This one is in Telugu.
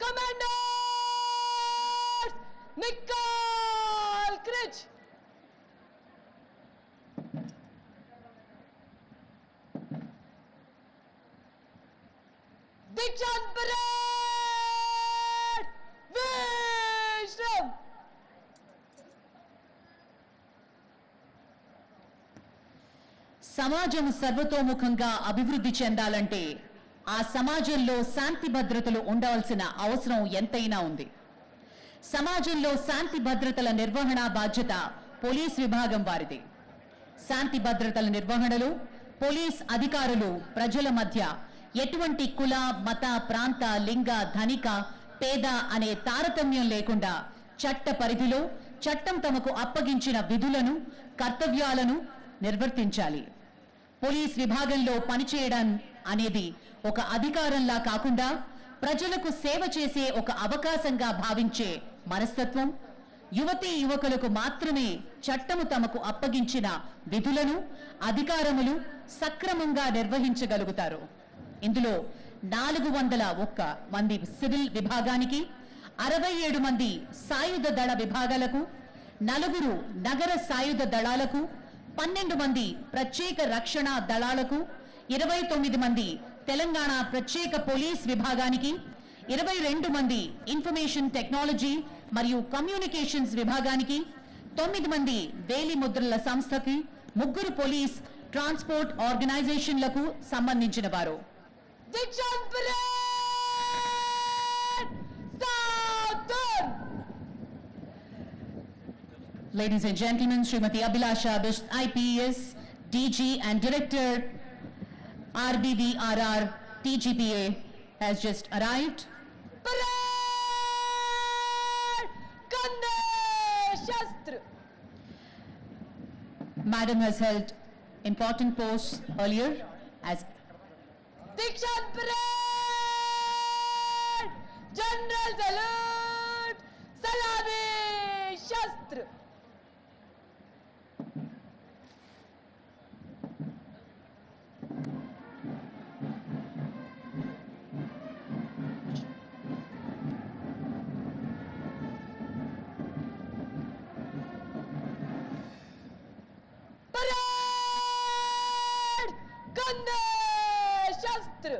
Commanders, Nicole Critch. Dikshant Parade, Vishram. సమాజం సర్వతోముఖంగా అభివృద్ధి చెందాలంటే ఆ సమాజంలో శాంతి భద్రతలు ఉండవలసిన అవసరం ఎంతైనా ఉంది. సమాజంలో శాంతి భద్రతల నిర్వహణ బాధ్యత పోలీస్ విభాగం వారిది. శాంతి భద్రతల నిర్వహణలో పోలీస్ అధికారులు ప్రజల మధ్య ఎటువంటి కుల, మత, ప్రాంత, లింగ, ధనిక, పేద అనే తారతమ్యం లేకుండా చట్ట పరిధిలో చట్టం తమకు అప్పగించిన విధులను, కర్తవ్యాలను నిర్వర్తించాలి. పోలీస్ విభాగంలో పనిచేయడం అనేది ఒక అధికారంలా కాకుండా ప్రజలకు సేవ చేసే ఒక అవకాశంగా భావించే మనస్తత్వం యువతీ యువకులకు మాత్రమే చట్టము తమకు అప్పగించిన విధులను, అధికారములు సక్రమంగా నిర్వహించగలుగుతారు. ఇందులో 401 మంది సివిల్ విభాగానికి, 67 మంది సాయుధ దళ విభాగాలకు, 4 నగర సాయుధ దళాలకు, 12 మంది ప్రత్యేక రక్షణ దళాలకు, 29 మంది తెలంగాణ ప్రత్యేక పోలీస్ విభాగానికి, 22 మంది ఇన్ఫర్మేషన్ టెక్నాలజీ మరియు కమ్యూనికేషన్స్ విభాగానికి, 9 మంది వేలి ముద్రల సంస్థకి, 3 పోలీస్ ట్రాన్స్పోర్ట్ ఆర్గనైజేషన్లకు సంబంధించిన వారు. Dikshant Parade, Southern. Ladies and gentlemen, Srimati Abhilasha Bisht, IPS, DG and Director, RBVRR, TGPA has just arrived. Parade, Kande Shastra. Madam has held important posts earlier as Dikshant Parade, General Salute, Salami Shastra. Parade, Kande Shastra.